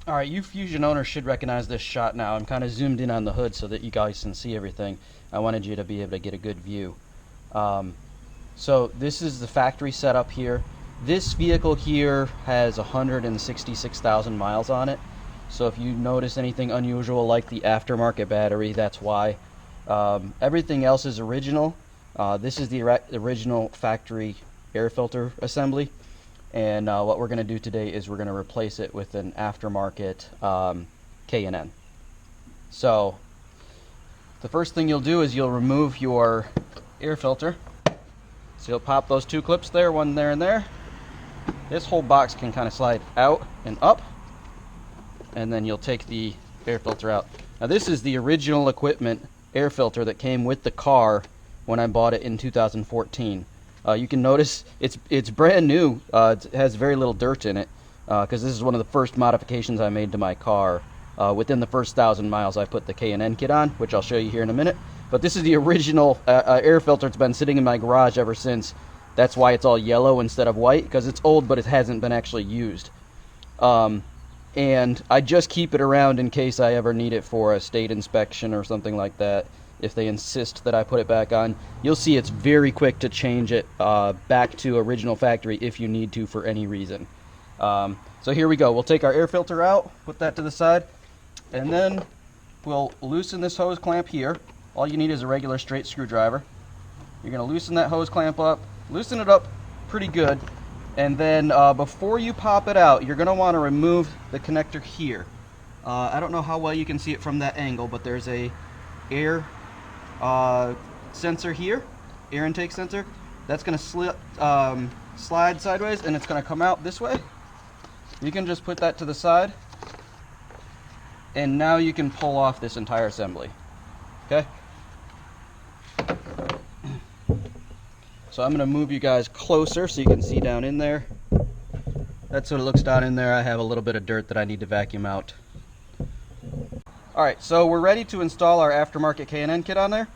Alright, you Fusion owners should recognize this shot now. I'm kind of zoomed in on the hood so that you guys can see everything. I wanted you to be able to get a good view. So this is the factory setup here. This vehicle here has 166,000 miles on it. So if you notice anything unusual like the aftermarket battery, that's why. Everything else is original. This is the original factory air filter assembly. And what we're going to do today is we're going to replace it with an aftermarket K&N. So the first thing you'll do is you'll remove your air filter. So you'll pop those two clips there, one there and there. This whole box can kind of slide out and up, and then you'll take the air filter out. Now this is the original equipment air filter that came with the car when I bought it in 2014. You can notice it's brand new. It has very little dirt in it because this is one of the first modifications I made to my car. Within the first 1,000 miles I put the K&N kit on, which I'll show you here in a minute. But this is the original air filter. It's been sitting in my garage ever since. That's why it's all yellow instead of white, because it's old but it hasn't been actually used. And I just keep it around in case I ever need it for a state inspection or something like that. If they insist that I put it back on, you'll see it's very quick to change it back to original factory if you need to for any reason. So here we go. We'll take our air filter out, put that to the side, and then we'll loosen this hose clamp here. All you need is a regular straight screwdriver. You're going to loosen that hose clamp up, loosen it up pretty good, and then before you pop it out, you're going to want to remove the connector here. I don't know how well you can see it from that angle, but there's a air sensor here, air intake sensor. That's going to slide sideways, and it's going to come out this way. You can just put that to the side, and now you can pull off this entire assembly. Okay? So I'm going to move you guys closer so you can see down in there. That's what it looks down in there. I have a little bit of dirt that I need to vacuum out. Alright, so we're ready to install our aftermarket K&N kit on there.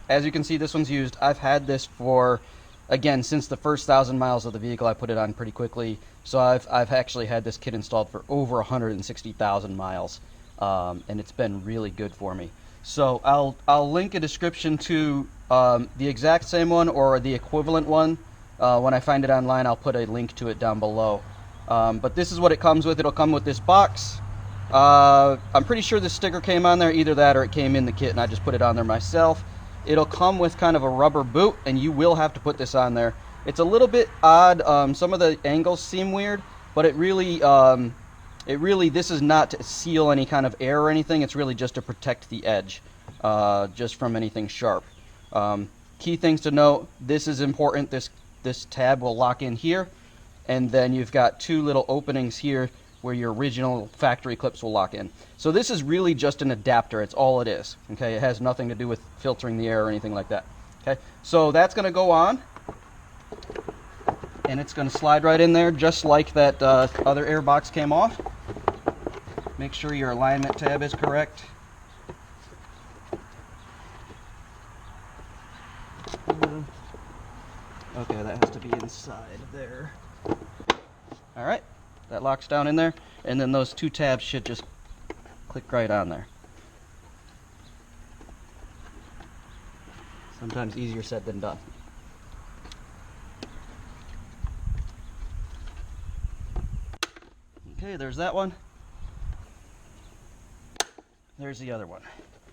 As you can see, this one's used. I've had this for, again, since the first 1,000 miles of the vehicle. I put it on pretty quickly. So I've actually had this kit installed for over 160,000 miles. And it's been really good for me. So I'll link a description to the exact same one or the equivalent one. When I find it online, I'll put a link to it down below. But this is what it comes with. It'll come with this box. I'm pretty sure the sticker came on there, either that or it came in the kit and I just put it on there myself. It'll come with kind of a rubber boot, and you will have to put this on there. It's a little bit odd. Some of the angles seem weird, but it really, this is not to seal any kind of air or anything. It's really just to protect the edge, just from anything sharp. Key things to note, this is important. This tab will lock in here, and then you've got two little openings here where your original factory clips will lock in. So this is really just an adapter. It's all it is. Okay, it has nothing to do with filtering the air or anything like that. Okay, so that's going to go on, and it's going to slide right in there just like that other air box came off. Make sure your alignment tab is correct. Okay, that has to be inside there. All right. That locks down in there, and then those two tabs should just click right on there. Sometimes easier said than done. Okay, there's that one. There's the other one.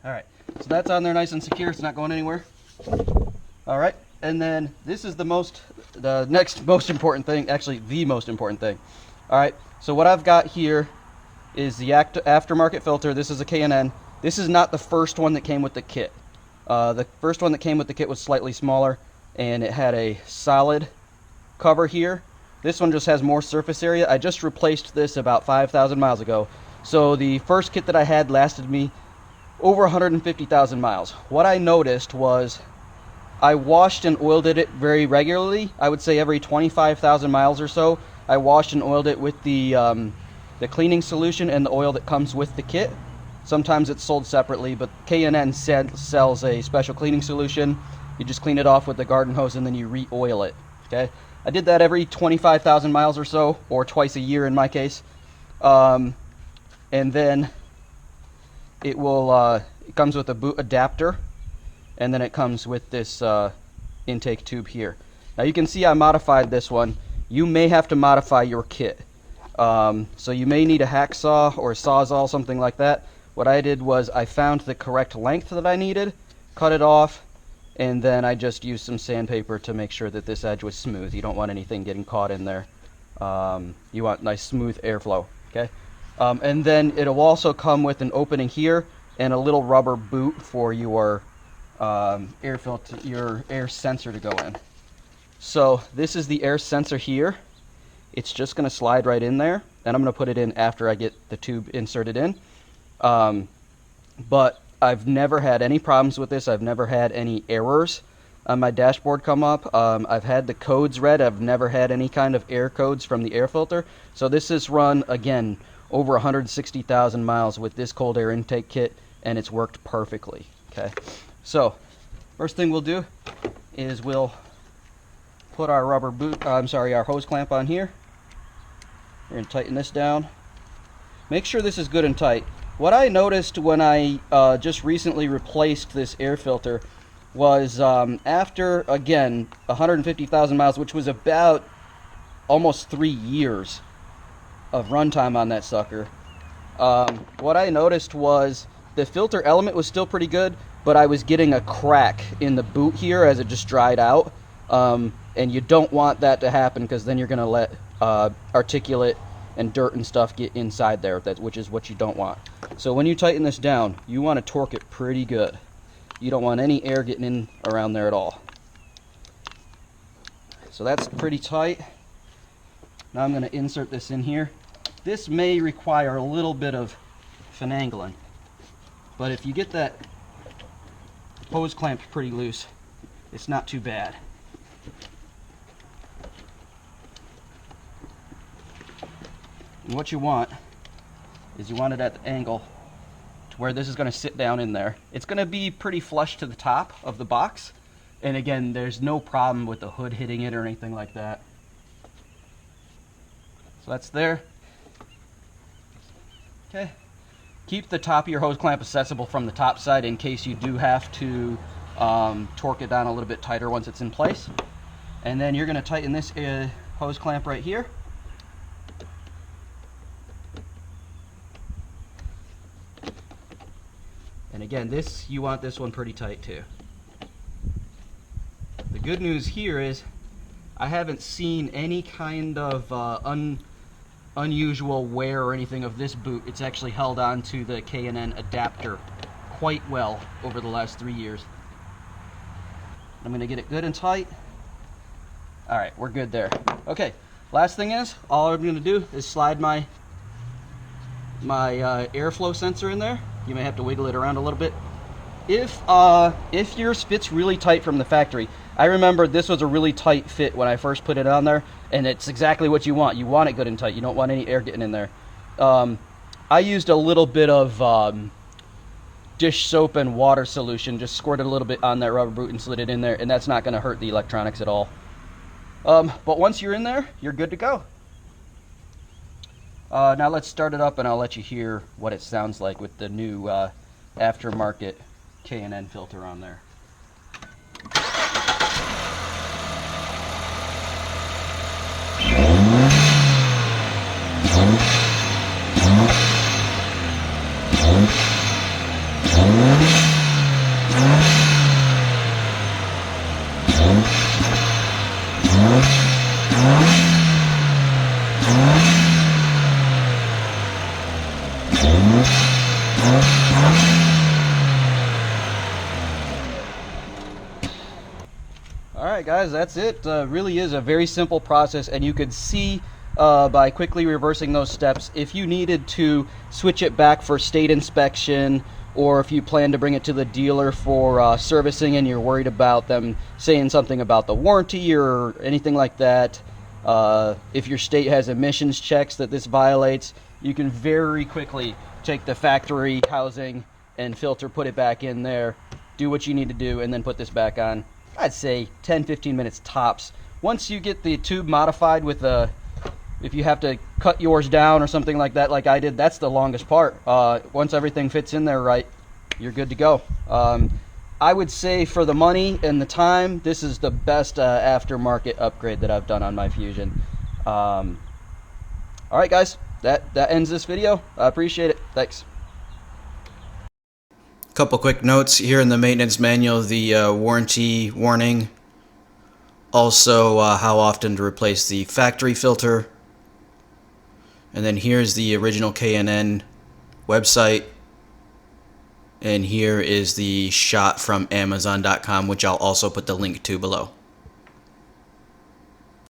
All right, so that's on there nice and secure. It's not going anywhere. All right, and then this is the next most important thing, actually the most important thing. Alright, so what I've got here is the aftermarket filter. This is a K&N. This is not the first one that came with the kit. The first one that came with the kit was slightly smaller, and it had a solid cover here. This one just has more surface area. I just replaced this about 5,000 miles ago. So the first kit that I had lasted me over 150,000 miles. What I noticed was I washed and oiled it very regularly. I would say every 25,000 miles or so. I washed and oiled it with the cleaning solution and the oil that comes with the kit. Sometimes it's sold separately, but K&N sells a special cleaning solution. You just clean it off with the garden hose and then you re-oil it. Okay, I did that every 25,000 miles or so, or twice a year in my case. and then it will it comes with a boot adapter, and then it comes with this intake tube here. Now you can see I modified this one. You may have to modify your kit. So you may need a hacksaw or a sawzall, something like that. What I did was I found the correct length that I needed, cut it off, and then I just used some sandpaper to make sure that this edge was smooth. You don't want anything getting caught in there. You want nice smooth airflow, okay? And then it'll also come with an opening here and a little rubber boot for your air filter, your air sensor to go in. So this is the air sensor here. It's just going to slide right in there, and I'm going to put it in after I get the tube inserted in. But I've never had any problems with this. I've never had any errors on my dashboard come up. I've had the codes read. I've never had any kind of error codes from the air filter. So this is run, again, over 160,000 miles with this cold air intake kit, and it's worked perfectly. Okay, so first thing we'll do is we'll put our rubber boot, our hose clamp on here. We're going to tighten this down. Make sure this is good and tight. What I noticed when I just recently replaced this air filter was after, again, 150,000 miles, which was about almost 3 years of runtime on that sucker, what I noticed was the filter element was still pretty good, but I was getting a crack in the boot here as it just dried out. And you don't want that to happen, because then you're going to let articulate and dirt and stuff get inside there, which is what you don't want. So when you tighten this down, you want to torque it pretty good. You don't want any air getting in around there at all. So that's pretty tight. Now I'm going to insert this in here. This may require a little bit of finagling, but if you get that hose clamp pretty loose, it's not too bad. And what you want is you want it at the angle to where this is going to sit down in there. It's going to be pretty flush to the top of the box, and again, there's no problem with the hood hitting it or anything like that. So that's there. Okay. Keep the top of your hose clamp accessible from the top side in case you do have to torque it down a little bit tighter once it's in place. And then you're going to tighten this hose clamp right here. And again, you want this one pretty tight too. The good news here is I haven't seen any kind of unusual wear or anything of this boot. It's actually held on to the K&N adapter quite well over the last 3 years. I'm going to get it good and tight. All right, we're good there. Okay, last thing is, all I'm going to do is slide my airflow sensor in there. You may have to wiggle it around a little bit. If yours fits really tight from the factory, I remember this was a really tight fit when I first put it on there, and it's exactly what you want. You want it good and tight. You don't want any air getting in there. I used a little bit of dish soap and water solution, just squirted a little bit on that rubber boot and slid it in there, and that's not going to hurt the electronics at all. But once you're in there, you're good to go. Now let's start it up, and I'll let you hear what it sounds like with the new aftermarket K&N filter on there. Alright guys, that's it. Really is a very simple process, and you could see by quickly reversing those steps, if you needed to switch it back for state inspection, or if you plan to bring it to the dealer for servicing and you're worried about them saying something about the warranty or anything like that, if your state has emissions checks that this violates, you can very quickly take the factory housing and filter, put it back in there, do what you need to do, and then put this back on. I'd say 10-15 minutes tops. Once you get the tube modified with if you have to cut yours down or something like that, like I did, that's the longest part. Once everything fits in there right, you're good to go. I would say for the money and the time, this is the best aftermarket upgrade that I've done on my Fusion. All right, guys, that ends this video. I appreciate it. Thanks. Couple quick notes here in the maintenance manual, the warranty warning, also how often to replace the factory filter, and then here's the original K&N website, and here is the shot from Amazon.com, which I'll also put the link to below.